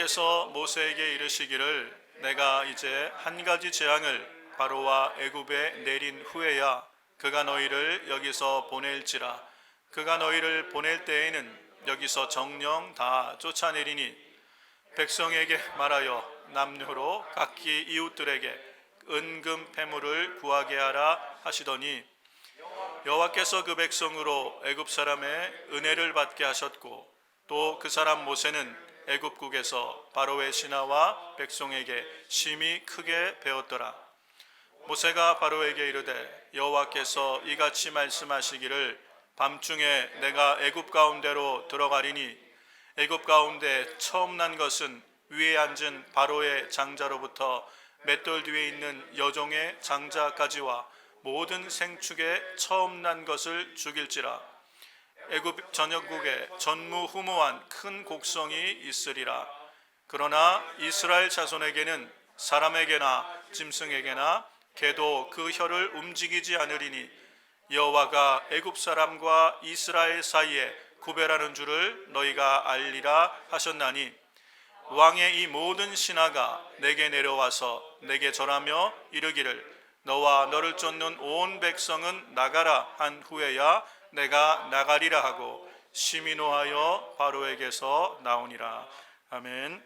여호와께서 모세에게 이르시기를 내가 이제 한 가지 재앙을 바로와 애굽에 내린 후에야 그가 너희를 여기서 보낼지라. 그가 너희를 보낼 때에는 여기서 정령 다 쫓아내리니 백성에게 말하여 남녀로 각기 이웃들에게 은금 패물을 구하게 하라 하시더니 여호와께서 그 백성으로 애굽 사람의 은혜를 받게 하셨고 또 그 사람 모세는 애굽국에서 바로의 신하와 백성에게 심히 크게 배웠더라. 모세가 바로에게 이르되 여호와께서 이같이 말씀하시기를 밤중에 내가 애굽 가운데로 들어가리니 애굽 가운데 처음 난 것은 위에 앉은 바로의 장자로부터 맷돌 뒤에 있는 여종의 장자까지와 모든 생축에 처음 난 것을 죽일지라. 애굽 전역국에 전무후무한 큰 곡성이 있으리라. 그러나 이스라엘 자손에게는 사람에게나 짐승에게나 개도 그 혀를 움직이지 않으리니 여호와가 애굽 사람과 이스라엘 사이에 구별하는 줄을 너희가 알리라 하셨나니 왕의 이 모든 신하가 내게 내려와서 내게 절하며 이르기를 너와 너를 쫓는 온 백성은 나가라 한 후에야 내가 나가리라 하고 심히 노하여 바로에게서 나오니라. 아멘.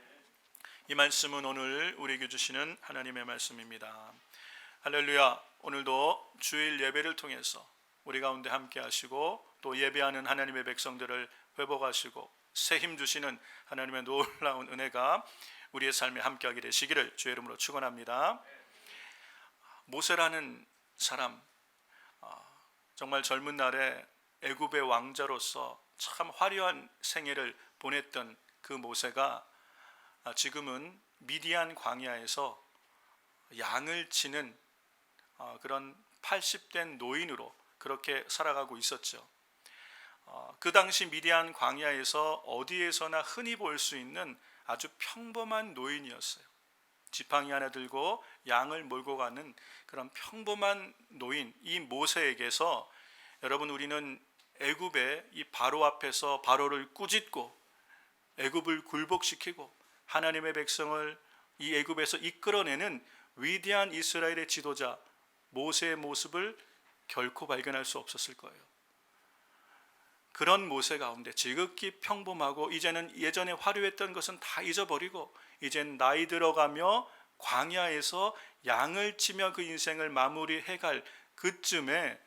이 말씀은 오늘 우리에게 주시는 하나님의 말씀입니다. 할렐루야. 오늘도 주일 예배를 통해서 우리 가운데 함께 하시고 또 예배하는 하나님의 백성들을 회복하시고 새 힘 주시는 하나님의 놀라운 은혜가 우리의 삶에 함께하게 되시기를 주의 이름으로 축원합니다. 모세라는 사람, 정말 젊은 날에 애굽의 왕자로서 참 화려한 생애를 보냈던 그 모세가 지금은 미디안 광야에서 양을 치는 그런 80된 노인으로 그렇게 살아가고 있었죠. 그 당시 미디안 광야에서 어디에서나 흔히 볼 수 있는 아주 평범한 노인이었어요. 지팡이 하나 들고 양을 몰고 가는 그런 평범한 노인, 이 모세에게서 여러분 우리는 애굽의 이 바로 앞에서 바로를 꾸짖고 애굽을 굴복시키고 하나님의 백성을 이 애굽에서 이끌어내는 위대한 이스라엘의 지도자 모세의 모습을 결코 발견할 수 없었을 거예요. 그런 모세 가운데 지극히 평범하고 이제는 예전에 화려했던 것은 다 잊어버리고 이젠 나이 들어가며 광야에서 양을 치며 그 인생을 마무리해갈 그쯤에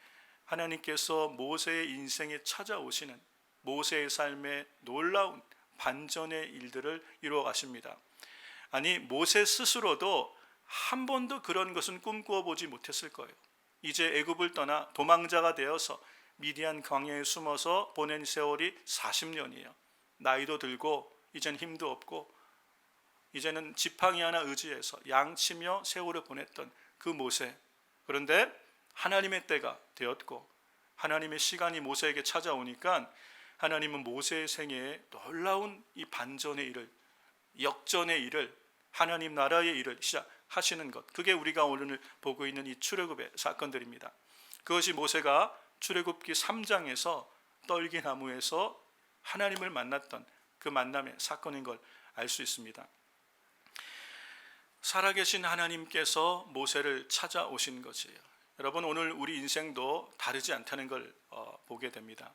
하나님께서 모세의 인생에 찾아오시는 모세의 삶에 놀라운 반전의 일들을 이루어 가십니다. 아니 모세 스스로도 한 번도 그런 것은 꿈꾸어 보지 못했을 거예요. 이제 애굽을 떠나 도망자가 되어서 미디안 광야에 숨어서 보낸 세월이 40년이에요. 나이도 들고 이젠 힘도 없고 이제는 지팡이 하나 의지해서 양치며 세월을 보냈던 그 모세. 그런데 하나님의 때가 되었고 하나님의 시간이 모세에게 찾아오니까 하나님은 모세의 생애에 놀라운 이 반전의 일을, 역전의 일을, 하나님 나라의 일을 시작하시는 것. 그게 우리가 오늘 보고 있는 이 출애굽의 사건들입니다. 그것이 모세가 출애굽기 3장에서 떨기나무에서 하나님을 만났던 그 만남의 사건인 걸 알 수 있습니다. 살아계신 하나님께서 모세를 찾아오신 것이에요. 여러분 오늘 우리 인생도 다르지 않다는 걸 보게 됩니다.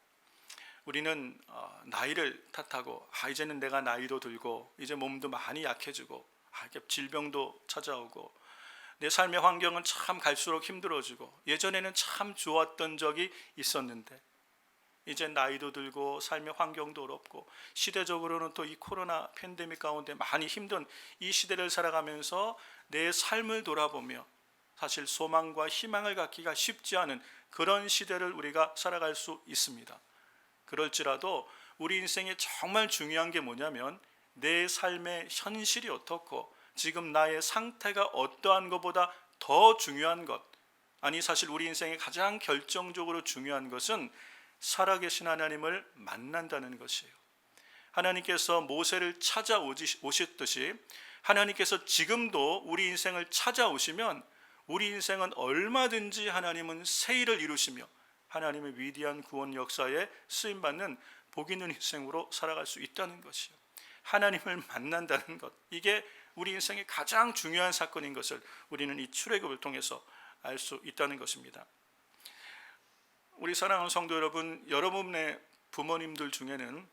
우리는 나이를 탓하고 이제는 내가 나이도 들고 이제 몸도 많이 약해지고 질병도 찾아오고 내 삶의 환경은 참 갈수록 힘들어지고 예전에는 참 좋았던 적이 있었는데 이제 나이도 들고 삶의 환경도 어렵고 시대적으로는 또 이 코로나 팬데믹 가운데 많이 힘든 이 시대를 살아가면서 내 삶을 돌아보며 사실 소망과 희망을 갖기가 쉽지 않은 그런 시대를 우리가 살아갈 수 있습니다. 그럴지라도 우리 인생에 정말 중요한 게 뭐냐면 내 삶의 현실이 어떻고 지금 나의 상태가 어떠한 것보다 더 중요한 것, 아니 사실 우리 인생에 가장 결정적으로 중요한 것은 살아계신 하나님을 만난다는 것이에요. 하나님께서 모세를 찾아오셨듯이 하나님께서 지금도 우리 인생을 찾아오시면 우리 인생은 얼마든지 하나님은 새 일을 이루시며 하나님의 위대한 구원 역사에 쓰임받는 복 있는 인생으로 살아갈 수 있다는 것이요. 하나님을 만난다는 것, 이게 우리 인생의 가장 중요한 사건인 것을 우리는 이 출애굽을 통해서 알 수 있다는 것입니다. 우리 사랑하는 성도 여러분, 여러분의 부모님들 중에는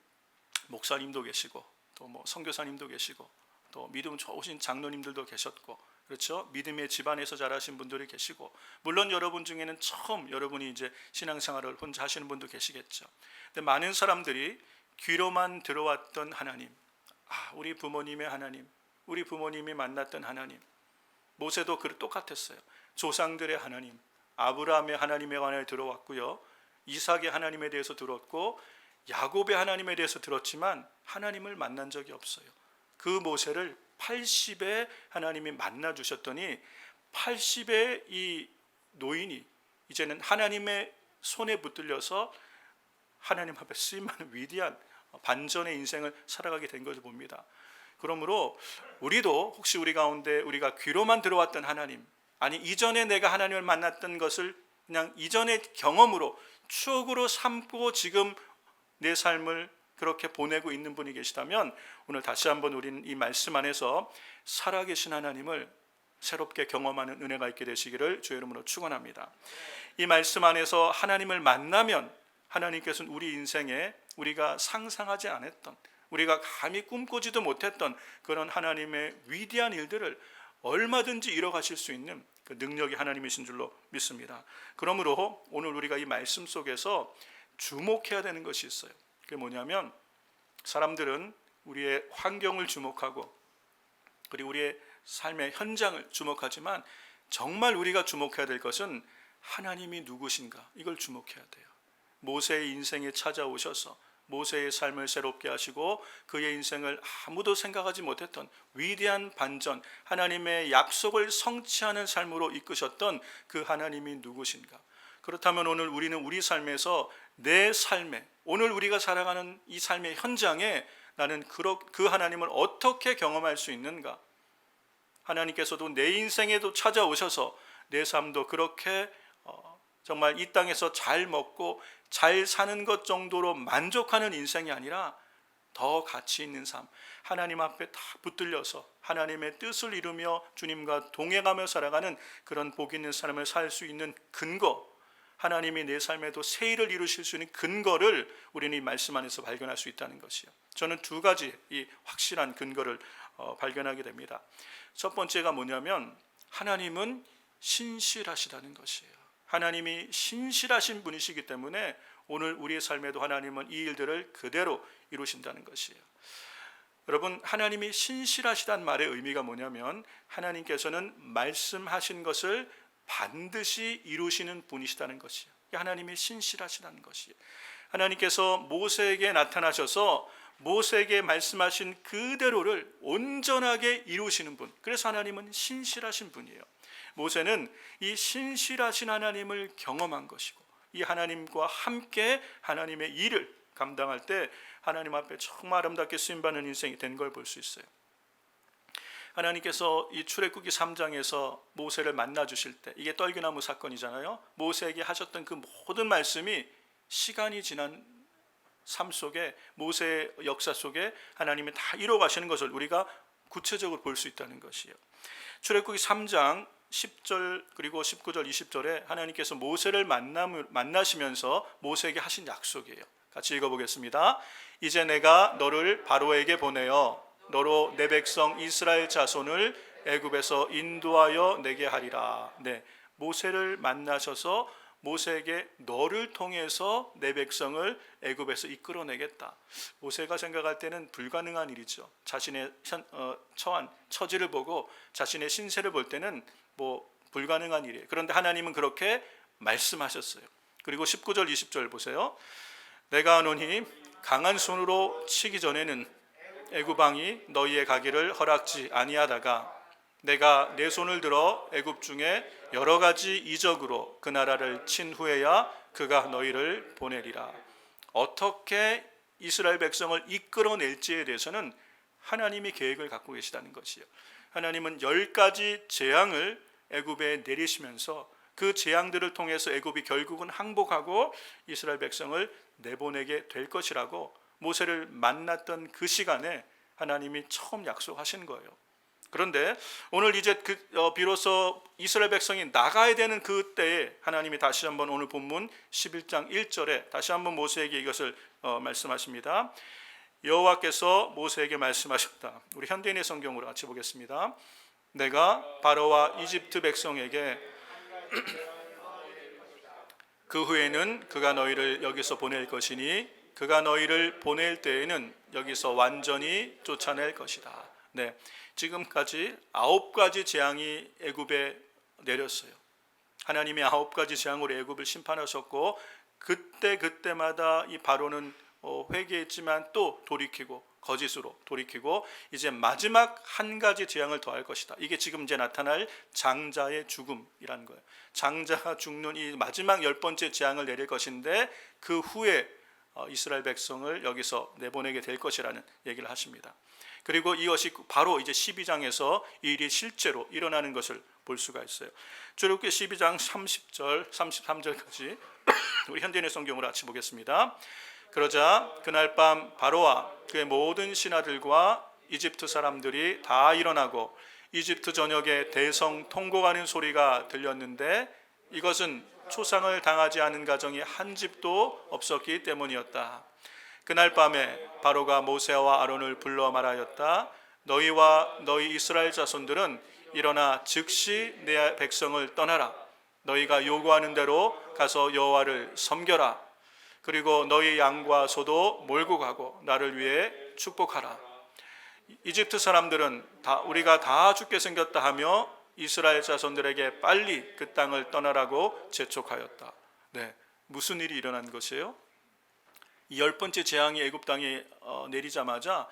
목사님도 계시고 또 뭐 선교사님도 계시고 또 믿음 좋으신 장로님들도 계셨고, 그렇죠? 믿음의 집안에서 자라신 분들이 계시고, 물론 여러분 중에는 처음 여러분이 이제 신앙생활을 혼자 하시는 분도 계시겠죠. 근데 많은 사람들이 귀로만 들어왔던 하나님, 우리 부모님의 하나님, 우리 부모님이 만났던 하나님, 모세도 똑같았어요. 조상들의 하나님, 아브라함의 하나님에 관해 들어왔고요, 이삭의 하나님에 대해서 들었고, 야곱의 하나님에 대해서 들었지만 하나님을 만난 적이 없어요. 그 모세를 80에 하나님이 만나 주셨더니 80의 이 노인이 이제는 하나님의 손에 붙들려서 하나님 앞에 쓰임하는 위대한 반전의 인생을 살아가게 된 것을 봅니다. 그러므로 우리도 혹시 우리 가운데 우리가 귀로만 들어왔던 하나님, 아니 이전에 내가 하나님을 만났던 것을 그냥 이전의 경험으로 추억으로 삼고 지금 내 삶을 그렇게 보내고 있는 분이 계시다면, 오늘 다시 한번 우리는 이 말씀 안에서 살아계신 하나님을 새롭게 경험하는 은혜가 있게 되시기를 주의 이름으로 축원합니다. 이 말씀 안에서 하나님을 만나면 하나님께서는 우리 인생에 우리가 상상하지 않았던, 우리가 감히 꿈꾸지도 못했던 그런 하나님의 위대한 일들을 얼마든지 이뤄가실 수 있는 그 능력이 하나님이신 줄로 믿습니다. 그러므로 오늘 우리가 이 말씀 속에서 주목해야 되는 것이 있어요. 그게 뭐냐면, 사람들은 우리의 환경을 주목하고 그리고 우리의 삶의 현장을 주목하지만 정말 우리가 주목해야 될 것은 하나님이 누구신가, 이걸 주목해야 돼요. 모세의 인생에 찾아오셔서 모세의 삶을 새롭게 하시고 그의 인생을 아무도 생각하지 못했던 위대한 반전, 하나님의 약속을 성취하는 삶으로 이끄셨던 그 하나님이 누구신가. 그렇다면 오늘 우리는 우리 삶에서 내 삶에, 오늘 우리가 살아가는 이 삶의 현장에 나는 그 하나님을 어떻게 경험할 수 있는가. 하나님께서도 내 인생에도 찾아오셔서 내 삶도 그렇게 정말 이 땅에서 잘 먹고 잘 사는 것 정도로 만족하는 인생이 아니라 더 가치 있는 삶, 하나님 앞에 다 붙들려서 하나님의 뜻을 이루며 주님과 동행하며 살아가는 그런 복 있는 삶을 살 수 있는 근거, 하나님이 내 삶에도 새 일을 이루실 수 있는 근거를 우리는 이 말씀 안에서 발견할 수 있다는 것이요. 저는 두 가지 이 확실한 근거를 발견하게 됩니다. 첫 번째가 뭐냐면, 하나님은 신실하시다는 것이에요. 하나님이 신실하신 분이시기 때문에 오늘 우리의 삶에도 하나님은 이 일들을 그대로 이루신다는 것이에요. 여러분, 하나님이 신실하시다는 말의 의미가 뭐냐면, 하나님께서는 말씀하신 것을 반드시 이루시는 분이시다는 것이에요. 하나님이 신실하시다는 것이에요. 하나님께서 모세에게 나타나셔서 모세에게 말씀하신 그대로를 온전하게 이루시는 분, 그래서 하나님은 신실하신 분이에요. 모세는 이 신실하신 하나님을 경험한 것이고, 이 하나님과 함께 하나님의 일을 감당할 때 하나님 앞에 정말 아름답게 쓰임받는 인생이 된 걸 볼 수 있어요. 하나님께서 이 출애굽기 3장에서 모세를 만나 주실 때, 이게 떨기나무 사건이잖아요. 모세에게 하셨던 그 모든 말씀이 시간이 지난 삶 속에, 모세의 역사 속에 하나님이 다 이루어 가시는 것을 우리가 구체적으로 볼 수 있다는 것이에요. 출애굽기 3장 10절 그리고 19절 20절에 하나님께서 모세를 만나시면서 모세에게 하신 약속이에요. 같이 읽어보겠습니다. 이제 내가 너를 바로에게 보내어 너로 내 백성 이스라엘 자손을 애굽에서 인도하여 내게 하리라. 네, 모세를 만나셔서 모세에게 너를 통해서 내 백성을 애굽에서 이끌어내겠다. 모세가 생각할 때는 불가능한 일이죠. 자신의 처한 처지를 보고 자신의 신세를 볼 때는 불가능한 일이에요. 그런데 하나님은 그렇게 말씀하셨어요. 그리고 19절 20절 보세요. 내가 하노니 강한 손으로 치기 전에는 애굽 왕이 너희의 가기를 허락지 아니하다가 내가 내 손을 들어 애굽 중에 여러 가지 이적으로 그 나라를 친 후에야 그가 너희를 보내리라. 어떻게 이스라엘 백성을 이끌어낼지에 대해서는 하나님이 계획을 갖고 계시다는 것이에요. 하나님은 10가지 재앙을 애굽에 내리시면서 그 재앙들을 통해서 애굽이 결국은 항복하고 이스라엘 백성을 내보내게 될 것이라고 모세를 만났던 그 시간에 하나님이 처음 약속하신 거예요. 그런데 오늘 이제 비로소 이스라엘 백성이 나가야 되는 그때에 하나님이 다시 한번 오늘 본문 11장 1절에 다시 한번 모세에게 이것을 말씀하십니다. 여호와께서 모세에게 말씀하셨다. 우리 현대인의 성경으로 같이 보겠습니다. 내가 바로와 이집트 백성에게 그 후에는 그가 너희를 여기서 보낼 것이니 그가 너희를 보낼 때에는 여기서 완전히 쫓아낼 것이다. 네, 지금까지 9가지 재앙이 애굽에 내렸어요. 하나님이 9가지 재앙으로 애굽을 심판하셨고 그때마다 이 바로는 회개했지만 또 돌이키고 거짓으로 돌이키고 이제 마지막 한 가지 재앙을 더할 것이다. 이게 지금 이제 나타날 장자의 죽음이라는 거예요. 장자가 죽는 이 마지막 10번째 재앙을 내릴 것인데 그 후에 이스라엘 백성을 여기서 내보내게 될 것이라는 얘기를 하십니다. 그리고 이것이 바로 이제 12장에서 이 일이 실제로 일어나는 것을 볼 수가 있어요. 출애굽기 12장 30절, 33절까지 우리 현대인의 성경으로 같이 보겠습니다. 그러자 그날 밤 바로와 그의 모든 신하들과 이집트 사람들이 다 일어나고 이집트 전역에 대성 통곡하는 소리가 들렸는데 이것은 초상을 당하지 않은 가정이 한 집도 없었기 때문이었다. 그날 밤에 바로가 모세와 아론을 불러 말하였다. 너희와 너희 이스라엘 자손들은 일어나 즉시 내 백성을 떠나라. 너희가 요구하는 대로 가서 여호와를 섬겨라. 그리고 너희 양과 소도 몰고 가고 나를 위해 축복하라. 이집트 사람들은 우리가 다 죽게 생겼다 하며 이스라엘 자손들에게 빨리 그 땅을 떠나라고 재촉하였다. 네, 무슨 일이 일어난 것이에요? 이 10번째 재앙이 애굽 땅에 내리자마자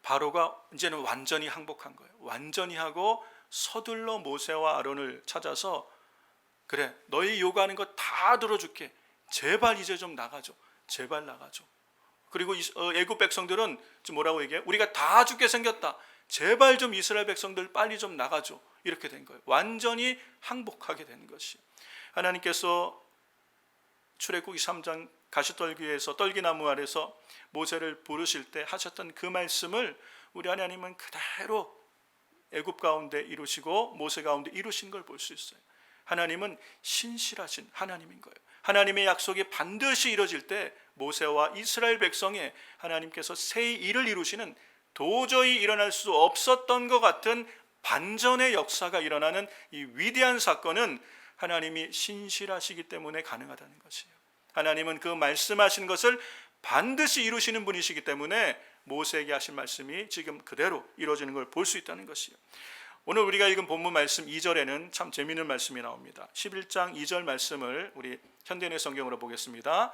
바로가 이제는 완전히 항복한 거예요. 완전히 하고 서둘러 모세와 아론을 찾아서 그래, 너희 요구하는 거 다 들어줄게. 제발 이제 좀 나가줘. 제발 나가줘. 그리고 애굽 백성들은 지금 뭐라고 얘기해요? 우리가 다 죽게 생겼다. 제발 좀 이스라엘 백성들 빨리 좀 나가줘. 이렇게 된 거예요. 완전히 항복하게 된 것이. 하나님께서 출애굽기 3장 가시떨기에서 떨기나무 아래서 모세를 부르실 때 하셨던 그 말씀을 우리 하나님은 그대로 애굽 가운데 이루시고 모세 가운데 이루신 걸 볼 수 있어요. 하나님은 신실하신 하나님인 거예요. 하나님의 약속이 반드시 이루어질 때 모세와 이스라엘 백성에 하나님께서 새 일을 이루시는 도저히 일어날 수 없었던 것 같은 반전의 역사가 일어나는 이 위대한 사건은 하나님이 신실하시기 때문에 가능하다는 것이에요. 하나님은 그 말씀하신 것을 반드시 이루시는 분이시기 때문에 모세에게 하신 말씀이 지금 그대로 이루어지는 걸 볼 수 있다는 것이에요. 오늘 우리가 읽은 본문 말씀 2절에는 참 재미있는 말씀이 나옵니다. 11장 2절 말씀을 우리 현대인의 성경으로 보겠습니다.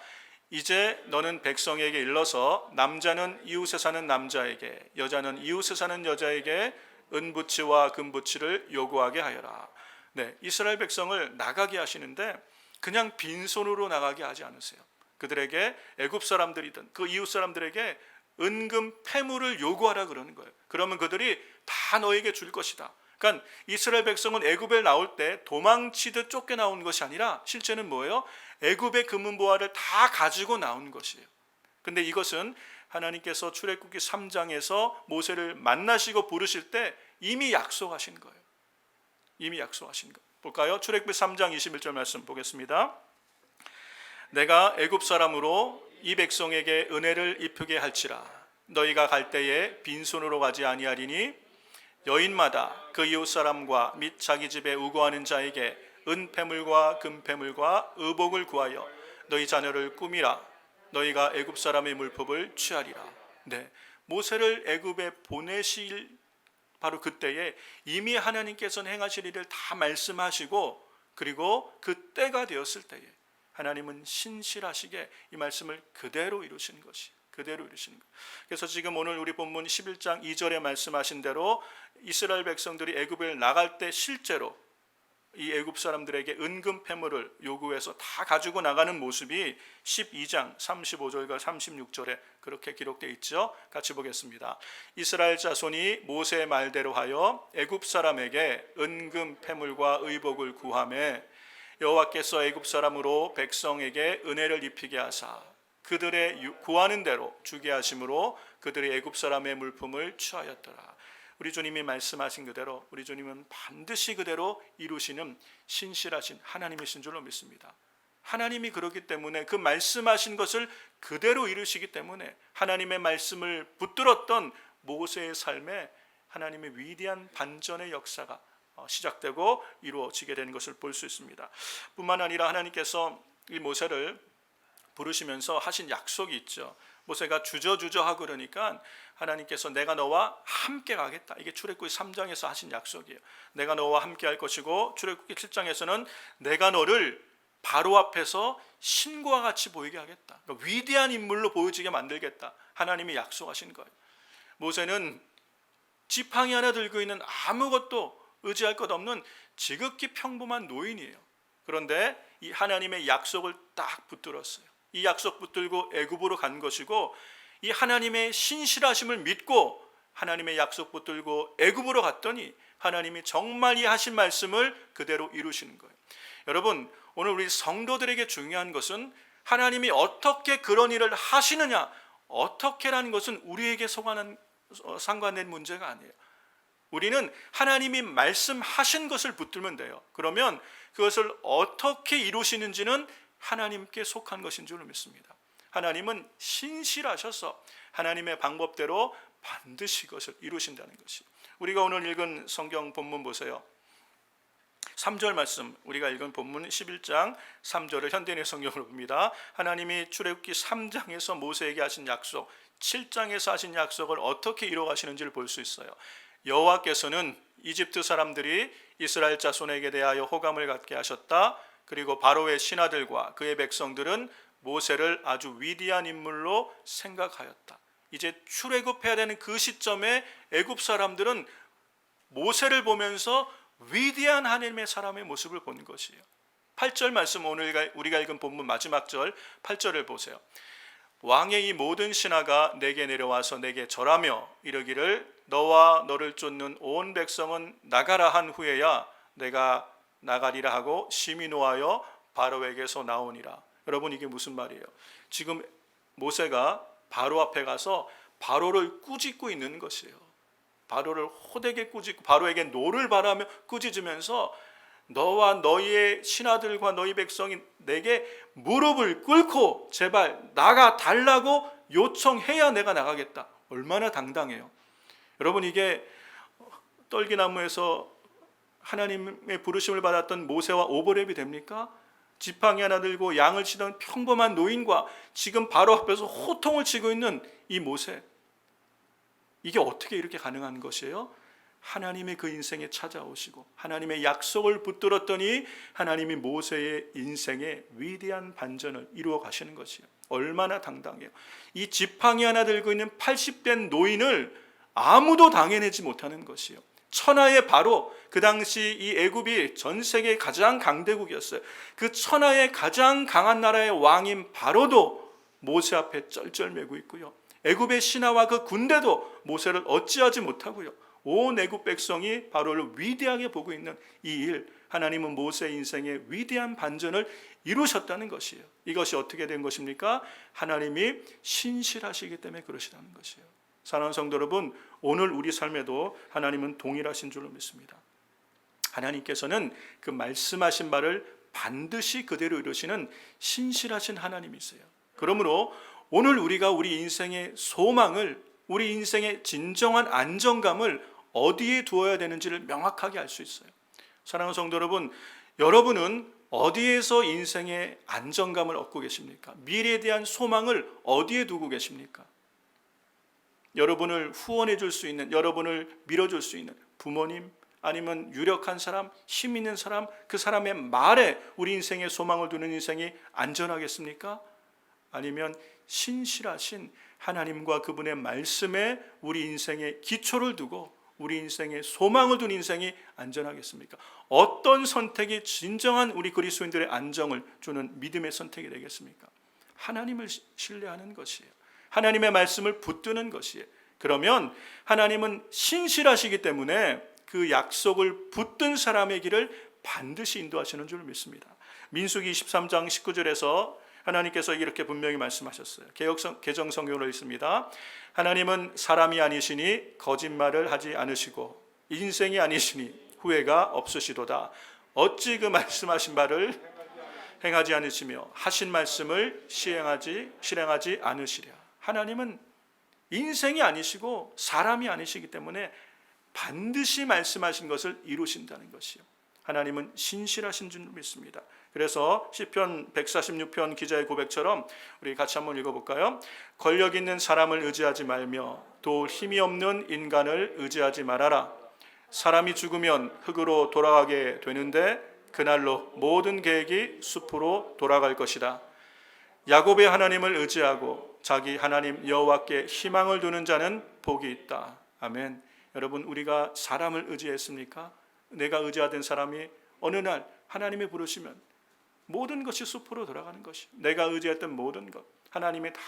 이제 너는 백성에게 일러서 남자는 이웃에 사는 남자에게 여자는 이웃에 사는 여자에게 은부치와 금부치를 요구하게 하여라. 네, 이스라엘 백성을 나가게 하시는데 그냥 빈손으로 나가게 하지 않으세요. 그들에게 애굽 사람들이든 그 이웃 사람들에게 은금 패물을 요구하라 그러는 거예요. 그러면 그들이 다 너에게 줄 것이다. 그러니까 이스라엘 백성은 애굽에 나올 때 도망치듯 쫓겨나온 것이 아니라 실제는 뭐예요? 애굽의 금은보화를 다 가지고 나온 것이에요. 근데 이것은 하나님께서 출애굽기 3장에서 모세를 만나시고 부르실 때 이미 약속하신 거예요. 이미 약속하신 거. 볼까요? 출애굽기 3장 21절 말씀 보겠습니다. 내가 애굽 사람으로 이 백성에게 은혜를 입히게 할지라. 너희가 갈 때에 빈손으로 가지 아니하리니 여인마다 그 이웃 사람과 및 자기 집에 우거하는 자에게 은패물과 금패물과 의복을 구하여 너희 자녀를 꾸미라. 너희가 애굽 사람의 물품을 취하리라. 네, 모세를 애굽에 보내실 바로 그때에 이미 하나님께서는 행하실 일을 다 말씀하시고 그리고 그 때가 되었을 때에 하나님은 신실하시게 이 말씀을 그대로 이루시는 것이 그대로 이루시는 거예요. 그래서 지금 오늘 우리 본문 11장 2절에 말씀하신 대로 이스라엘 백성들이 애굽을 나갈 때 실제로 이 애굽 사람들에게 은금 패물을 요구해서 다 가지고 나가는 모습이 12장 35절과 36절에 그렇게 기록되어 있죠. 같이 보겠습니다. 이스라엘 자손이 모세의 말대로 하여 애굽 사람에게 은금 패물과 의복을 구하매 여호와께서 애굽 사람으로 백성에게 은혜를 입히게 하사 그들의 구하는 대로 주게 하심으로 그들의 애굽 사람의 물품을 취하였더라. 우리 주님이 말씀하신 그대로 우리 주님은 반드시 그대로 이루시는 신실하신 하나님이신 줄로 믿습니다. 하나님이 그렇기 때문에 그 말씀하신 것을 그대로 이루시기 때문에 하나님의 말씀을 붙들었던 모세의 삶에 하나님의 위대한 반전의 역사가 시작되고 이루어지게 되는 것을 볼 수 있습니다. 뿐만 아니라 하나님께서 이 모세를 부르시면서 하신 약속이 있죠. 모세가 주저하고 그러니까 하나님께서 내가 너와 함께 가겠다. 이게 출애굽기 3장에서 하신 약속이에요. 내가 너와 함께 할 것이고 출애굽기 7장에서는 내가 너를 바로 앞에서 신과 같이 보이게 하겠다. 그러니까 위대한 인물로 보여지게 만들겠다. 하나님이 약속하신 거예요. 모세는 지팡이 하나 들고 있는 아무것도 의지할 것 없는 지극히 평범한 노인이에요. 그런데 이 하나님의 약속을 딱 붙들었어요. 이 약속 붙들고 애굽으로 간 것이고 이 하나님의 신실하심을 믿고 하나님의 약속 붙들고 애굽으로 갔더니 하나님이 정말 이 하신 말씀을 그대로 이루시는 거예요. 여러분, 오늘 우리 성도들에게 중요한 것은 하나님이 어떻게 그런 일을 하시느냐, 어떻게라는 것은 우리에게 상관된 문제가 아니에요. 우리는 하나님이 말씀하신 것을 붙들면 돼요. 그러면 그것을 어떻게 이루시는지는 하나님께 속한 것인 줄 믿습니다. 하나님은 신실하셔서 하나님의 방법대로 반드시 그것을 이루신다는 것이. 우리가 오늘 읽은 성경 본문 보세요. 3절 말씀, 우리가 읽은 본문 11장 3절을 현대인의 성경으로 봅니다. 하나님이 출애굽기 3장에서 모세에게 하신 약속, 7장에서 하신 약속을 어떻게 이루어가시는지를 볼 수 있어요. 여호와께서는 이집트 사람들이 이스라엘 자손에게 대하여 호감을 갖게 하셨다. 그리고 바로의 신하들과 그의 백성들은 모세를 아주 위대한 인물로 생각하였다. 이제 출애굽해야 되는 그 시점에 애굽 사람들은 모세를 보면서 위대한 하나님의 사람의 모습을 본 것이에요. 8절 말씀, 오늘 우리가 읽은 본문 마지막 절 8절을 보세요. 왕의 이 모든 신하가 내게 내려와서 내게 절하며 이르기를 너와 너를 쫓는 온 백성은 나가라 한 후에야 내가 나가리라 하고 심히 노하여 바로에게서 나오니라. 여러분, 이게 무슨 말이에요? 지금 모세가 바로 앞에 가서 바로를 꾸짖고 있는 것이에요. 바로를 호되게 꾸짖고 바로에게 노를 바라며 꾸짖으면서 너와 너희의 신하들과 너희 백성이 내게 무릎을 꿇고 제발 나가 달라고 요청해야 내가 나가겠다. 얼마나 당당해요. 여러분, 이게 떨기나무에서 하나님의 부르심을 받았던 모세와 오버랩이 됩니까? 지팡이 하나 들고 양을 치던 평범한 노인과 지금 바로 앞에서 호통을 치고 있는 이 모세, 이게 어떻게 이렇게 가능한 것이에요? 하나님이 그 인생에 찾아오시고 하나님의 약속을 붙들었더니 하나님이 모세의 인생에 위대한 반전을 이루어 가시는 것이에요. 얼마나 당당해요. 이 지팡이 하나 들고 있는 80된 노인을 아무도 당해내지 못하는 것이에요. 천하의 바로, 그 당시 이 애굽이 전 세계 가장 강대국이었어요. 그 천하의 가장 강한 나라의 왕인 바로도 모세 앞에 쩔쩔매고 있고요. 애굽의 신하와 그 군대도 모세를 어찌하지 못하고요. 온 애굽 백성이 바로를 위대하게 보고 있는 이 일, 하나님은 모세의 인생에 위대한 반전을 이루셨다는 것이에요. 이것이 어떻게 된 것입니까? 하나님이 신실하시기 때문에 그러시다는 것이에요. 사랑하는 성도 여러분, 오늘 우리 삶에도 하나님은 동일하신 줄로 믿습니다. 하나님께서는 그 말씀하신 바를 반드시 그대로 이루시는 신실하신 하나님이세요. 그러므로 오늘 우리가 우리 인생의 소망을, 우리 인생의 진정한 안정감을 어디에 두어야 되는지를 명확하게 알 수 있어요. 사랑하는 성도 여러분, 여러분은 어디에서 인생의 안정감을 얻고 계십니까? 미래에 대한 소망을 어디에 두고 계십니까? 여러분을 후원해 줄 수 있는, 여러분을 밀어줄 수 있는 부모님, 아니면 유력한 사람, 힘 있는 사람, 그 사람의 말에 우리 인생의 소망을 두는 인생이 안전하겠습니까? 아니면 신실하신 하나님과 그분의 말씀에 우리 인생의 기초를 두고 우리 인생의 소망을 둔 인생이 안전하겠습니까? 어떤 선택이 진정한 우리 그리스도인들의 안정을 주는 믿음의 선택이 되겠습니까? 하나님을 신뢰하는 것이에요. 하나님의 말씀을 붙드는 것이에요. 그러면 하나님은 신실하시기 때문에 그 약속을 붙든 사람의 길을 반드시 인도하시는 줄 믿습니다. 민수기 23장 19절에서 하나님께서 이렇게 분명히 말씀하셨어요. 개정 성경으로 있습니다. 하나님은 사람이 아니시니 거짓말을 하지 않으시고 인생이 아니시니 후회가 없으시도다. 어찌 그 말씀하신 바를 행하지 않으시며 하신 말씀을 실행하지 않으시랴. 하나님은 인생이 아니시고 사람이 아니시기 때문에 반드시 말씀하신 것을 이루신다는 것이요. 하나님은 신실하신 줄 믿습니다. 그래서 시편 146편 기자의 고백처럼 우리 같이 한번 읽어볼까요? 권력 있는 사람을 의지하지 말며 또 힘이 없는 인간을 의지하지 말아라. 사람이 죽으면 흙으로 돌아가게 되는데 그날로 모든 계획이 숲으로 돌아갈 것이다. 야곱의 하나님을 의지하고 자기 하나님 여호와께 희망을 두는 자는 복이 있다. 아멘. 여러분, 우리가 사람을 의지했습니까? 내가 의지하던 사람이 어느 날 하나님이 부르시면 모든 것이 숲으로 돌아가는 것이, 내가 의지했던 모든 것 하나님이 다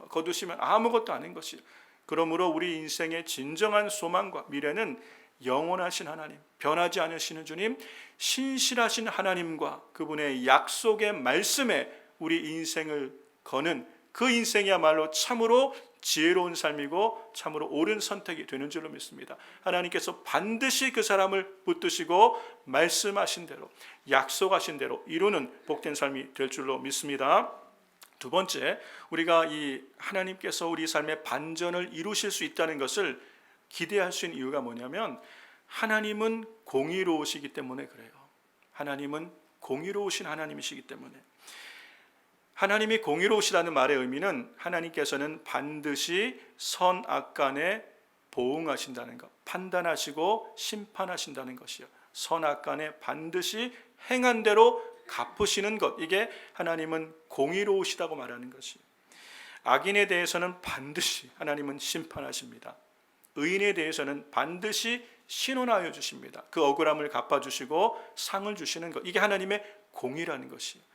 거두시면 아무것도 아닌 것이. 그러므로 우리 인생의 진정한 소망과 미래는 영원하신 하나님, 변하지 않으시는 주님, 신실하신 하나님과 그분의 약속의 말씀에 우리 인생을 거는 그 인생이야말로 참으로 지혜로운 삶이고 참으로 옳은 선택이 되는 줄로 믿습니다. 하나님께서 반드시 그 사람을 붙드시고 말씀하신 대로, 약속하신 대로 이루는 복된 삶이 될 줄로 믿습니다. 두 번째, 우리가 이 하나님께서 우리 삶의 반전을 이루실 수 있다는 것을 기대할 수 있는 이유가 뭐냐면, 하나님은 공의로우시기 때문에 그래요. 하나님은 공의로우신 하나님이시기 때문에. 하나님이 공의로우시다는 말의 의미는 하나님께서는 반드시 선악간에 보응하신다는 것, 판단하시고 심판하신다는 것이요. 선악간에 반드시 행한 대로 갚으시는 것, 이게 하나님은 공의로우시다고 말하는 것이에요. 악인에 대해서는 반드시 하나님은 심판하십니다. 의인에 대해서는 반드시 신원하여 주십니다. 그 억울함을 갚아주시고 상을 주시는 것, 이게 하나님의 공의라는 것이에요.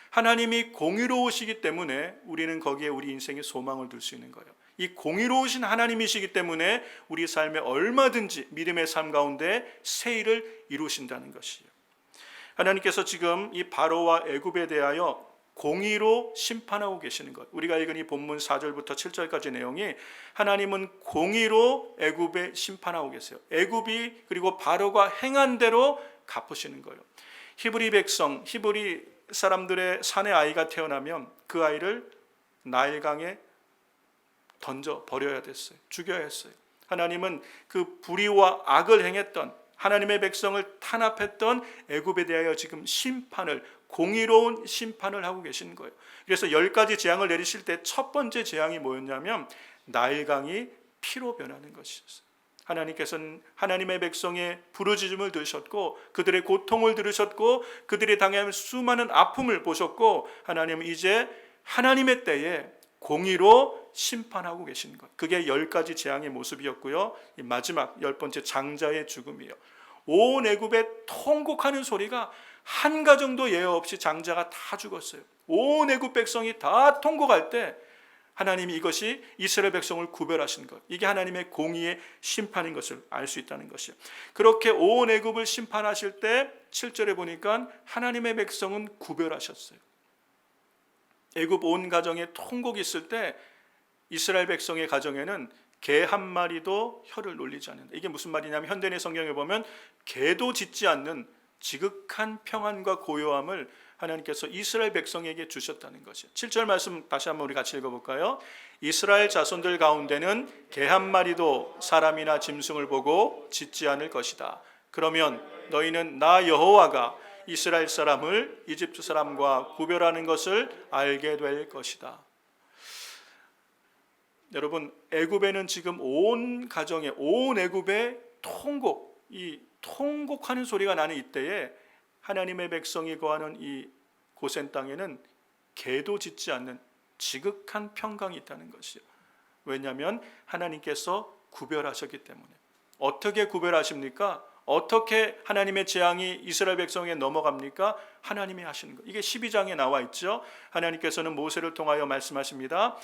하나님이 공의로우시기 때문에 우리는 거기에 우리 인생의 소망을 둘 수 있는 거예요. 이 공의로우신 하나님이시기 때문에 우리 삶에 얼마든지 믿음의 삶 가운데 새 일을 이루신다는 것이에요. 하나님께서 지금 이 바로와 애굽에 대하여 공의로 심판하고 계시는 것, 우리가 읽은 이 본문 4절부터 7절까지 내용이 하나님은 공의로 애굽에 심판하고 계세요. 애굽이 그리고 바로가 행한 대로 갚으시는 거예요. 히브리 백성, 히브리 사람들의 산의 아이가 태어나면 그 아이를 나일강에 던져 버려야 됐어요. 죽여야 했어요. 하나님은 그 불의와 악을 행했던 하나님의 백성을 탄압했던 애굽에 대하여 지금 심판을, 공의로운 심판을 하고 계시는 거예요. 그래서 10가지 재앙을 내리실 때 첫 번째 재앙이 뭐였냐면 나일강이 피로 변하는 것이었어요. 하나님께서는 하나님의 백성의 부르짖음을 들으셨고 그들의 고통을 들으셨고 그들이 당하는 수많은 아픔을 보셨고, 하나님은 이제 하나님의 때에 공의로 심판하고 계신 것, 그게 10가지 재앙의 모습이었고요. 이 마지막 10번째 장자의 죽음이에요. 온 애굽에 통곡하는 소리가 한 가정도 예외 없이 장자가 다 죽었어요. 온 애굽 백성이 다 통곡할 때 하나님이 이것이 이스라엘 백성을 구별하신 것, 이게 하나님의 공의의 심판인 것을 알 수 있다는 것이요. 그렇게 온 애굽을 심판하실 때 7절에 보니까 하나님의 백성은 구별하셨어요. 애굽 온 가정에 통곡이 있을 때 이스라엘 백성의 가정에는 개 한 마리도 혀를 놀리지 않는다. 이게 무슨 말이냐면 현대인의 성경에 보면 개도 짖지 않는 지극한 평안과 고요함을 하나님께서 이스라엘 백성에게 주셨다는 것이에요. 7절 말씀 다시 한번 우리 같이 읽어볼까요? 이스라엘 자손들 가운데는 개 한 마리도 사람이나 짐승을 보고 짖지 않을 것이다. 그러면 너희는 나 여호와가 이스라엘 사람을 이집트 사람과 구별하는 것을 알게 될 것이다. 여러분, 애굽에는 지금 온 가정에, 온 애굽에 통곡, 이 통곡하는 소리가 나는 이때에 하나님의 백성이 거하는 이 고센 땅에는 개도 짖지 않는 지극한 평강이 있다는 것이요. 왜냐하면 하나님께서 구별하셨기 때문에. 어떻게 구별하십니까? 어떻게 하나님의 재앙이 이스라엘 백성에 넘어갑니까? 하나님이 하시는 것. 이게 12장에 나와 있죠. 하나님께서는 모세를 통하여 말씀하십니다.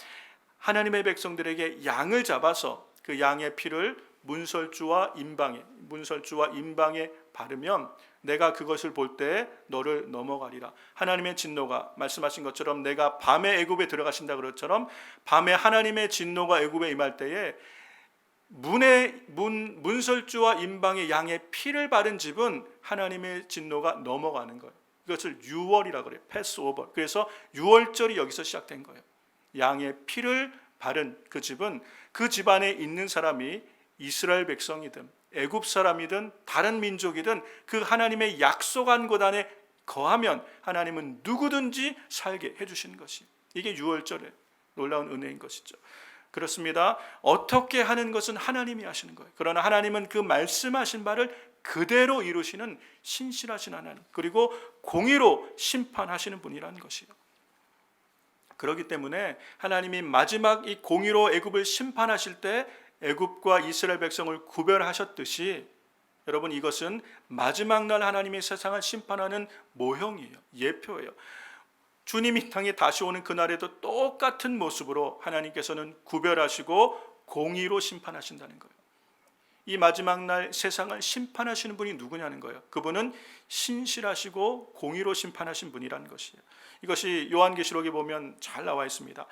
하나님의 백성들에게 양을 잡아서 그 양의 피를 문설주와 임방에 바르면 내가 그것을 볼 때 너를 넘어가리라. 하나님의 진노가 말씀하신 것처럼 내가 밤에 애굽에 들어가신다 그것처럼 밤에 하나님의 진노가 애굽에 임할 때에 문설주와 임방의 양의 피를 바른 집은 하나님의 진노가 넘어가는 거예요. 이것을 유월이라 그래요. 패스오버. 그래서 유월절이 여기서 시작된 거예요. 양의 피를 바른 그 집은 그 집안에 있는 사람이 이스라엘 백성이든 애굽 사람이든 다른 민족이든 그 하나님의 약속한 곳 안에 거하면 하나님은 누구든지 살게 해주시는 것이, 이게 유월절의 놀라운 은혜인 것이죠. 그렇습니다. 어떻게 하는 것은 하나님이 하시는 거예요. 그러나 하나님은 그 말씀하신 바를 그대로 이루시는 신실하신 하나님, 그리고 공의로 심판하시는 분이라는 것이에요. 그렇기 때문에 하나님이 마지막 이 공의로 애굽을 심판하실 때 애굽과 이스라엘 백성을 구별하셨듯이, 여러분, 이것은 마지막 날 하나님이 세상을 심판하는 모형이에요. 예표예요. 주님이 이 땅에 다시 오는 그날에도 똑같은 모습으로 하나님께서는 구별하시고 공의로 심판하신다는 거예요. 이 마지막 날 세상을 심판하시는 분이 누구냐는 거예요. 그분은 신실하시고 공의로 심판하신 분이라는 것이에요. 이것이 요한계시록에 보면 잘 나와 있습니다.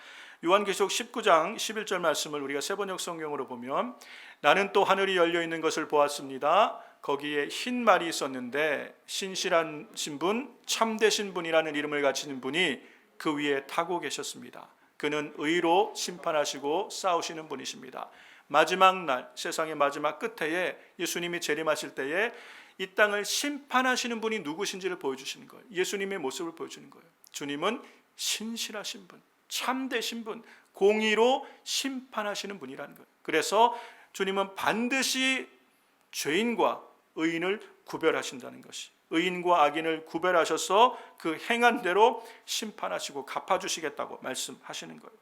요한계시록 19장 11절 말씀을 우리가 세번역 성경으로 보면, 나는 또 하늘이 열려 있는 것을 보았습니다. 거기에 흰 말이 있었는데 신실하신 분, 참되신 분이라는 이름을 가지는 분이 그 위에 타고 계셨습니다. 그는 의로 심판하시고 싸우시는 분이십니다. 마지막 날, 세상의 마지막 끝에 예수님이 재림하실 때에 이 땅을 심판하시는 분이 누구신지를 보여주시는 거예요. 예수님의 모습을 보여주는 거예요. 주님은 신실하신 분, 참되신 분, 공의로 심판하시는 분이라는 거예요. 그래서 주님은 반드시 죄인과 의인을 구별하신다는 것이, 의인과 악인을 구별하셔서 그 행한 대로 심판하시고 갚아주시겠다고 말씀하시는 거예요.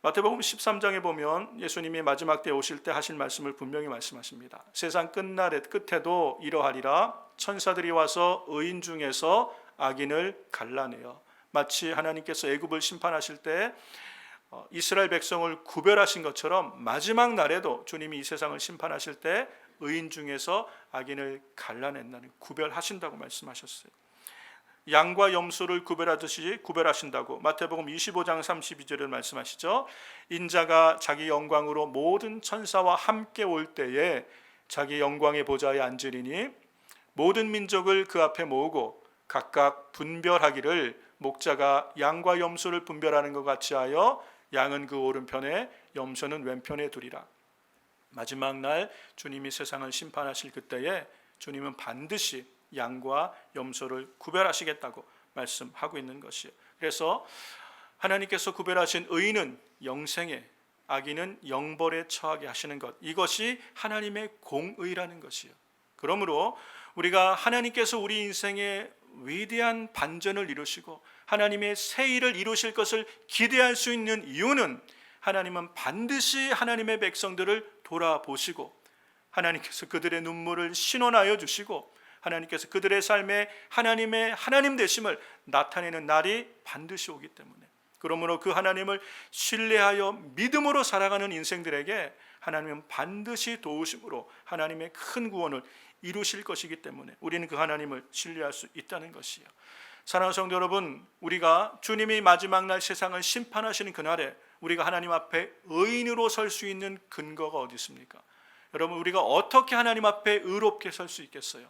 마태복음 13장에 보면 예수님이 마지막 때 오실 때 하실 말씀을 분명히 말씀하십니다. 세상 끝에도 이러하리라. 천사들이 와서 의인 중에서 악인을 갈라내어, 마치 하나님께서 애굽을 심판하실 때 이스라엘 백성을 구별하신 것처럼 마지막 날에도 주님이 이 세상을 심판하실 때 의인 중에서 악인을 갈라낸다는, 구별하신다고 말씀하셨어요. 양과 염소를 구별하듯이 구별하신다고 마태복음 25장 32절을 말씀하시죠. 인자가 자기 영광으로 모든 천사와 함께 올 때에 자기 영광의 보좌에 앉으리니 모든 민족을 그 앞에 모으고 각각 분별하기를 목자가 양과 염소를 분별하는 것 같이 하여 양은 그 오른편에 염소는 왼편에 두리라. 마지막 날 주님이 세상을 심판하실 그때에 주님은 반드시 양과 염소를 구별하시겠다고 말씀하고 있는 것이에요. 그래서 하나님께서 구별하신 의인은 영생에, 악인은 영벌에 처하게 하시는 것, 이것이 하나님의 공의라는 것이에요. 그러므로 우리가 하나님께서 우리 인생에 위대한 반전을 이루시고 하나님의 새 일을 이루실 것을 기대할 수 있는 이유는, 하나님은 반드시 하나님의 백성들을 돌아보시고 하나님께서 그들의 눈물을 신원하여 주시고 하나님께서 그들의 삶에 하나님의 하나님 되심을 나타내는 날이 반드시 오기 때문에, 그러므로 그 하나님을 신뢰하여 믿음으로 살아가는 인생들에게 하나님은 반드시 도우심으로 하나님의 큰 구원을 이루실 것이기 때문에 우리는 그 하나님을 신뢰할 수 있다는 것이에요. 사랑하는 성도 여러분, 우리가 주님이 마지막 날 세상을 심판하시는 그날에 우리가 하나님 앞에 의인으로 설 수 있는 근거가 어디 있습니까? 여러분, 우리가 어떻게 하나님 앞에 의롭게 설 수 있겠어요?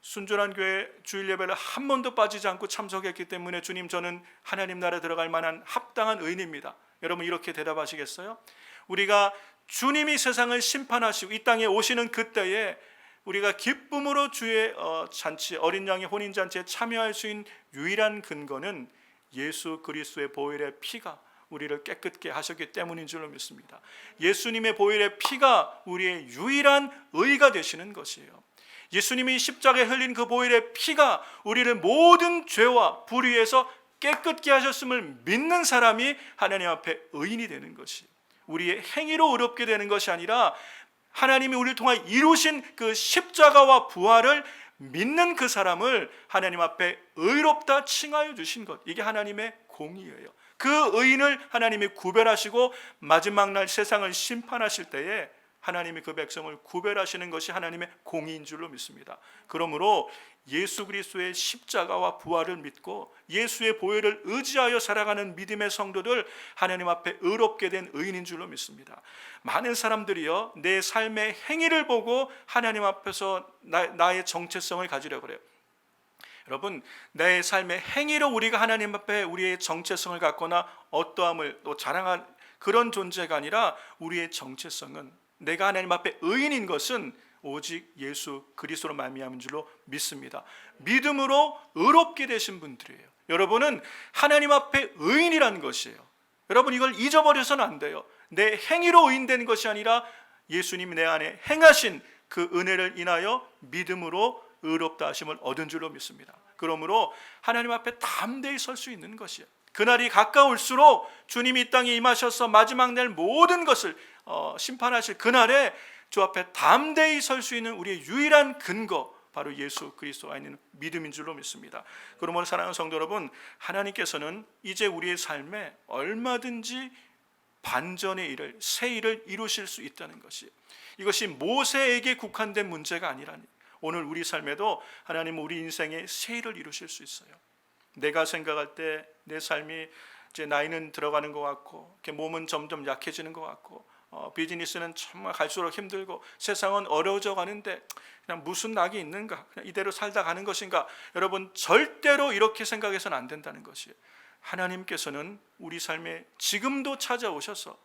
순전한 교회 주일 예배를 한 번도 빠지지 않고 참석했기 때문에 주님, 저는 하나님 나라에 들어갈 만한 합당한 의인입니다. 여러분, 이렇게 대답하시겠어요? 우리가 주님이 세상을 심판하시고 이 땅에 오시는 그때에 우리가 기쁨으로 주의 잔치, 어린 양의 혼인잔치에 참여할 수 있는 유일한 근거는 예수 그리스도의 보혈의 피가 우리를 깨끗게 하셨기 때문인 줄로 믿습니다. 예수님의 보혈의 피가 우리의 유일한 의가 되시는 것이에요. 예수님이 십자가에 흘린 그 보혈의 피가 우리를 모든 죄와 불의에서 깨끗게 하셨음을 믿는 사람이 하나님 앞에 의인이 되는 것이, 우리의 행위로 의롭게 되는 것이 아니라 하나님이 우리를 통해 이루신 그 십자가와 부활을 믿는 그 사람을 하나님 앞에 의롭다 칭하여 주신 것, 이게 하나님의 공의예요. 그 의인을 하나님이 구별하시고 마지막 날 세상을 심판하실 때에 하나님이 그 백성을 구별하시는 것이 하나님의 공의인 줄로 믿습니다. 그러므로 예수 그리스도의 십자가와 부활을 믿고 예수의 보혈을 의지하여 살아가는 믿음의 성도들, 하나님 앞에 의롭게 된 의인인 줄로 믿습니다. 많은 사람들이요, 내 삶의 행위를 보고 하나님 앞에서 나의 정체성을 가지려고 그래요. 여러분, 내 삶의 행위로 우리가 하나님 앞에 우리의 정체성을 갖거나 어떠함을 또 자랑한 그런 존재가 아니라, 우리의 정체성은, 내가 하나님 앞에 의인인 것은 오직 예수 그리스도로 말미암은 줄로 믿습니다. 믿음으로 의롭게 되신 분들이에요. 여러분은 하나님 앞에 의인이라는 것이에요. 여러분, 이걸 잊어버려서는 안 돼요. 내 행위로 의인된 것이 아니라 예수님이 내 안에 행하신 그 은혜를 인하여 믿음으로 의롭다 하심을 얻은 줄로 믿습니다. 그러므로 하나님 앞에 담대히 설 수 있는 것이에요. 그날이 가까울수록 주님이 이 땅에 임하셔서 마지막 날 모든 것을 심판하실 그날에 주 앞에 담대히 설 수 있는 우리의 유일한 근거, 바로 예수 그리스도 안에 있는 믿음인 줄로 믿습니다. 그러므로 사랑하는 성도 여러분, 하나님께서는 이제 우리의 삶에 얼마든지 반전의 일을, 새 일을 이루실 수 있다는 것이, 이것이 모세에게 국한된 문제가 아니라니, 오늘 우리 삶에도 하나님은 우리 인생에 새 일을 이루실 수 있어요. 내가 생각할 때 내 삶이 이제 나이는 들어가는 것 같고, 이렇게 몸은 점점 약해지는 것 같고, 비즈니스는 정말 갈수록 힘들고, 세상은 어려워져 가는데 그냥 무슨 낙이 있는가, 그냥 이대로 살다 가는 것인가. 여러분, 절대로 이렇게 생각해서는 안 된다는 것이에요. 하나님께서는 우리 삶에 지금도 찾아오셔서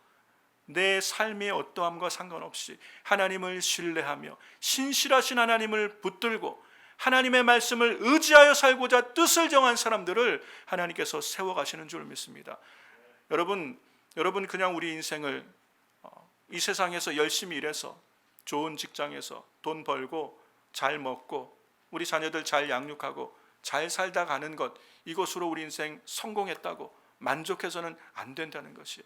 내 삶의 어떠함과 상관없이 하나님을 신뢰하며 신실하신 하나님을 붙들고 하나님의 말씀을 의지하여 살고자 뜻을 정한 사람들을 하나님께서 세워가시는 줄 믿습니다. 여러분 그냥 우리 인생을 이 세상에서 열심히 일해서 좋은 직장에서 돈 벌고 잘 먹고 우리 자녀들 잘 양육하고 잘 살다 가는 것, 이것으로 우리 인생 성공했다고 만족해서는 안 된다는 것이에요.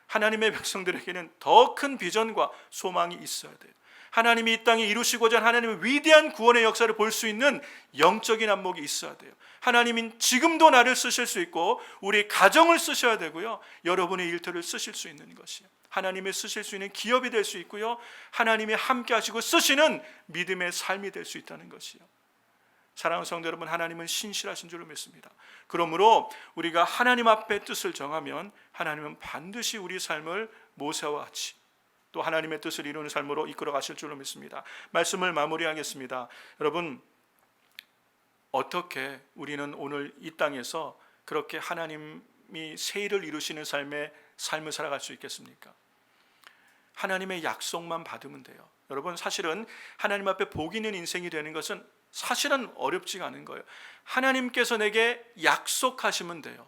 하나님의 백성들에게는 더 큰 비전과 소망이 있어야 돼요. 하나님이 이 땅에 이루시고자 하나님의 위대한 구원의 역사를 볼 수 있는 영적인 안목이 있어야 돼요. 하나님은 지금도 나를 쓰실 수 있고 우리 가정을 쓰셔야 되고요, 여러분의 일터를 쓰실 수 있는 것이에요. 하나님이 쓰실 수 있는 기업이 될 수 있고요, 하나님이 함께 하시고 쓰시는 믿음의 삶이 될 수 있다는 것이에요. 사랑하는 성도 여러분, 하나님은 신실하신 줄로 믿습니다. 그러므로 우리가 하나님 앞에 뜻을 정하면 하나님은 반드시 우리 삶을 모세와 같이 또 하나님의 뜻을 이루는 삶으로 이끌어 가실 줄로 믿습니다. 말씀을 마무리하겠습니다. 여러분, 어떻게 우리는 오늘 이 땅에서 그렇게 하나님이 새 일을 이루시는 삶을 살아갈 수 있겠습니까? 하나님의 약속만 받으면 돼요. 여러분, 사실은 하나님 앞에 복 있는 인생이 되는 것은 사실은 어렵지가 않은 거예요. 하나님께서 내게 약속하시면 돼요.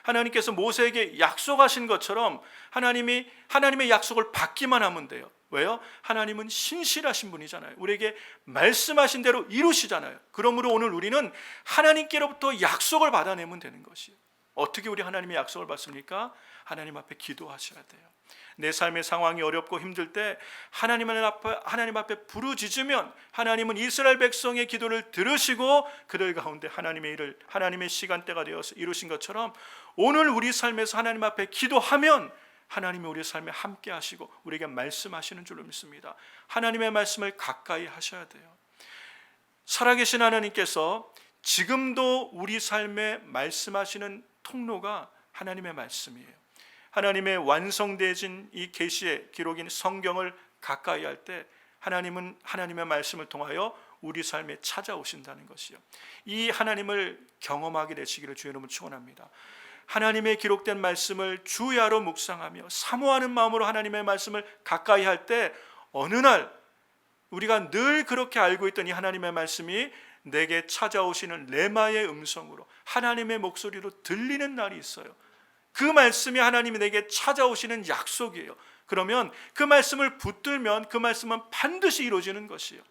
하나님께서 모세에게 약속하신 것처럼 하나님의 약속을 받기만 하면 돼요. 왜요? 하나님은 신실하신 분이잖아요. 우리에게 말씀하신 대로 이루시잖아요. 그러므로 오늘 우리는 하나님께로부터 약속을 받아내면 되는 것이에요. 어떻게 우리 하나님의 약속을 받습니까? 하나님 앞에 기도하셔야 돼요. 내 삶의 상황이 어렵고 힘들 때 하나님 앞에 부르짖으면 하나님은 이스라엘 백성의 기도를 들으시고 그들 가운데 하나님의 일을, 하나님의 시간대가 되어서 이루신 것처럼 오늘 우리 삶에서 하나님 앞에 기도하면 하나님이 우리 삶에 함께 하시고 우리에게 말씀하시는 줄로 믿습니다. 하나님의 말씀을 가까이 하셔야 돼요. 살아계신 하나님께서 지금도 우리 삶에 말씀하시는 통로가 하나님의 말씀이에요. 하나님의 완성되어진 이 계시의 기록인 성경을 가까이 할 때 하나님은 하나님의 말씀을 통하여 우리 삶에 찾아오신다는 것이요, 이 하나님을 경험하게 되시기를 주의 이름으로 축원합니다. 하나님의 기록된 말씀을 주야로 묵상하며 사모하는 마음으로 하나님의 말씀을 가까이 할 때 어느 날 우리가 늘 그렇게 알고 있던 이 하나님의 말씀이 내게 찾아오시는 레마의 음성으로 하나님의 목소리로 들리는 날이 있어요. 그 말씀이 하나님이 내게 찾아오시는 약속이에요. 그러면 그 말씀을 붙들면 그 말씀은 반드시 이루어지는 것이에요.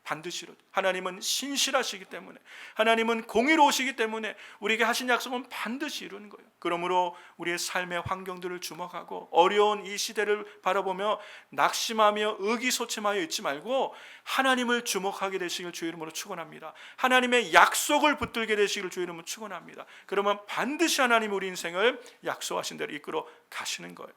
반드시 이루어져요. 하나님은 신실하시기 때문에, 하나님은 공의로우시기 때문에 우리에게 하신 약속은 반드시 이루는 거예요. 그러므로 우리의 삶의 환경들을 주목하고 어려운 이 시대를 바라보며 낙심하며 의기소침하여 있지 말고 하나님을 주목하게 되시길 주의 이름으로 축원합니다. 하나님의 약속을 붙들게 되시길 주의 이름으로 축원합니다. 그러면 반드시 하나님 우리 인생을 약속하신 대로 이끌어 가시는 거예요.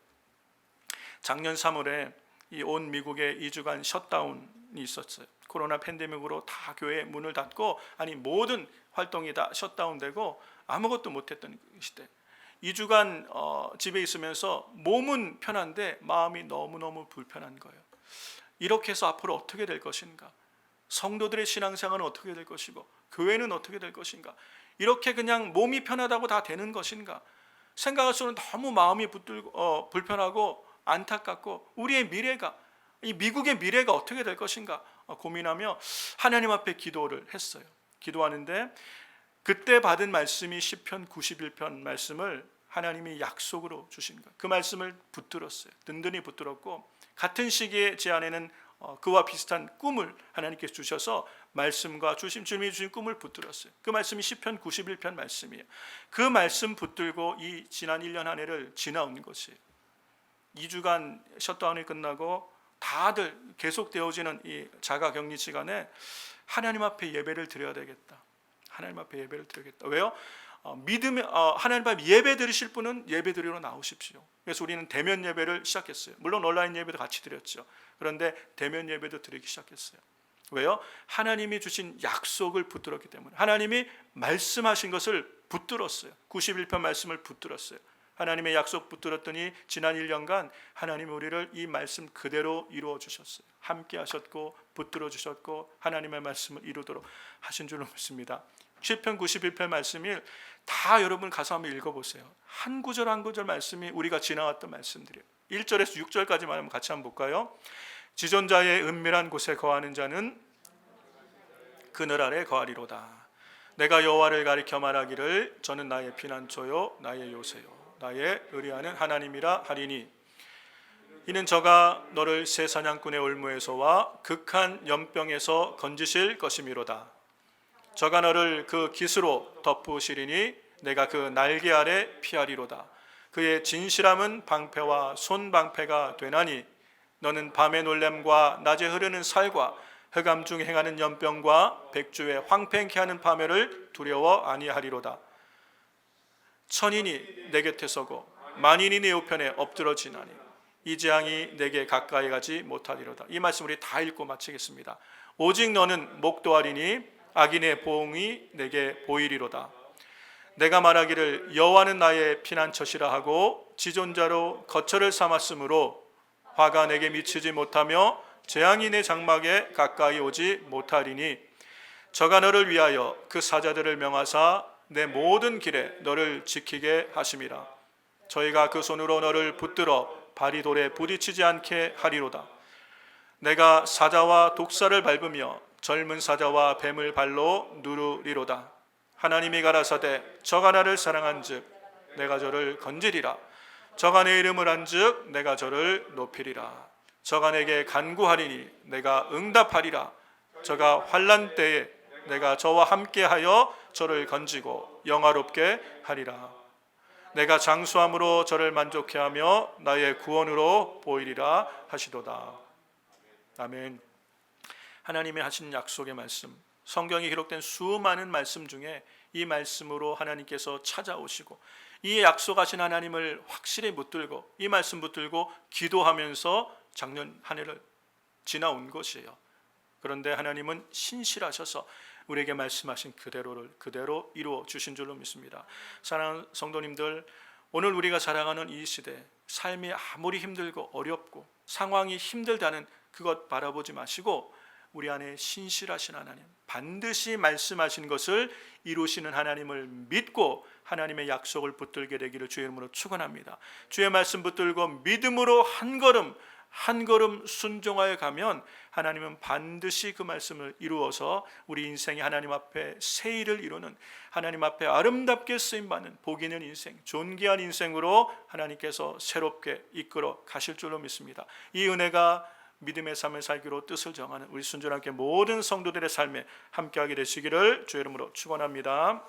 작년 3월에 이 온 미국에 2주간 셧다운이 있었어요. 코로나 팬데믹으로 다 교회 문을 닫고 모든 활동이 다 셧다운되고 아무것도 못했던 시대. 2주간 집에 있으면서 몸은 편한데 마음이 너무너무 불편한 거예요. 이렇게 해서 앞으로 어떻게 될 것인가? 성도들의 신앙생활은 어떻게 될 것이고 교회는 어떻게 될 것인가? 이렇게 그냥 몸이 편하다고 다 되는 것인가? 생각할수록 너무 마음이 불편하고 안타깝고 우리의 미래가, 이 미국의 미래가 어떻게 될 것인가 고민하며 하나님 앞에 기도를 했어요. 기도하는데 그때 받은 말씀이 시편 91편 말씀을 하나님이 약속으로 주신 거예요. 그 말씀을 붙들었어요. 든든히 붙들었고 같은 시기에 제 안에는 그와 비슷한 꿈을 하나님께서 주셔서 말씀과 주님이 주신 꿈을 붙들었어요. 그 말씀이 시편 91편 말씀이에요. 그 말씀 붙들고 이 지난 1년 한 해를 지나온 것이에요. 2주간 셧다운이 끝나고 다들 계속되어지는 이 자가격리 시간에 하나님 앞에 예배를 드려야 되겠다. 하나님 앞에 예배를 드리겠다. 왜요? 하나님 앞에 예배 드리실 분은 예배 드리러 나오십시오. 그래서 우리는 대면 예배를 시작했어요. 물론 온라인 예배도 같이 드렸죠. 그런데 대면 예배도 드리기 시작했어요. 왜요? 하나님이 주신 약속을 붙들었기 때문에. 하나님이 말씀하신 것을 붙들었어요. 91편 말씀을 붙들었어요. 하나님의 약속 붙들었더니 지난 1년간 하나님이 우리를 이 말씀 그대로 이루어 주셨어요. 함께 하셨고 붙들어 주셨고 하나님의 말씀을 이루도록 하신 줄로 믿습니다. 시편 91편 말씀이 다 여러분 가서 한번 읽어보세요. 한 구절 한 구절 말씀이 우리가 지나왔던 말씀들이에요. 1절에서 6절까지만 한번 같이 한번 볼까요? 지존자의 은밀한 곳에 거하는 자는 그늘 아래 거하리로다. 내가 여호와를 가리켜 말하기를 저는 나의 피난처요 나의 요새요 나의 의뢰하는 하나님이라 하리니 이는 저가 너를 새 사냥꾼의 올무에서와 극한 연병에서 건지실 것이미로다. 저가 너를 그 깃으로 덮으시리니 내가 그 날개 아래 피하리로다. 그의 진실함은 방패와 손방패가 되나니 너는 밤의 놀램과 낮에 흐르는 살과 흑암 중 행하는 연병과 백주에 황폐케 하는 파멸을 두려워 아니하리로다. 천인이 내 곁에 서고 만인이 내 우편에 엎드러지나니 이 재앙이 내게 가까이 가지 못하리로다. 이 말씀 우리 다 읽고 마치겠습니다. 오직 너는 목도하리니 악인의 보응이 내게 보이리로다. 내가 말하기를 여호와는 나의 피난처시라 하고 지존자로 거처를 삼았으므로 화가 내게 미치지 못하며 재앙이 내 장막에 가까이 오지 못하리니 저가 너를 위하여 그 사자들을 명하사 내 모든 길에 너를 지키게 하심이라. 저희가 그 손으로 너를 붙들어 발이 돌에 부딪히지 않게 하리로다. 내가 사자와 독사를 밟으며 젊은 사자와 뱀을 발로 누르리로다. 하나님이 가라사대 저가 나를 사랑한즉 내가 저를 건지리라. 저가 내 이름을 한즉 내가 저를 높이리라. 저가 내게 간구하리니 내가 응답하리라. 저가 환난 때에 내가 저와 함께하여 저를 건지고 영화롭게 하리라. 내가 장수함으로 저를 만족해 하며 나의 구원으로 보이리라 하시도다. 아멘. 하나님이 하신 약속의 말씀, 성경에 기록된 수많은 말씀 중에 이 말씀으로 하나님께서 찾아오시고 이 약속하신 하나님을 확실히 붙들고 이 말씀 붙들고 기도하면서 작년 한 해를 지나온 것이에요. 그런데 하나님은 신실하셔서 우리에게 말씀하신 그대로를 그대로 이루어 주신 줄로 믿습니다. 사랑하는 성도님들, 오늘 우리가 살아가는 이 시대, 삶이 아무리 힘들고 어렵고 상황이 힘들다는 그것 바라보지 마시고 우리 안에 신실하신 하나님, 반드시 말씀하신 것을 이루시는 하나님을 믿고 하나님의 약속을 붙들게 되기를 주의 이름으로 축원합니다. 주의 말씀 붙들고 믿음으로 한 걸음 순종하여 가면 하나님은 반드시 그 말씀을 이루어서 우리 인생이 하나님 앞에 새 일을 이루는, 하나님 앞에 아름답게 쓰임받는 복 있는 인생, 존귀한 인생으로 하나님께서 새롭게 이끌어 가실 줄로 믿습니다. 이 은혜가 믿음의 삶을 살기로 뜻을 정하는 우리 순전하게 모든 성도들의 삶에 함께하게 되시기를 주의 이름으로 축원합니다.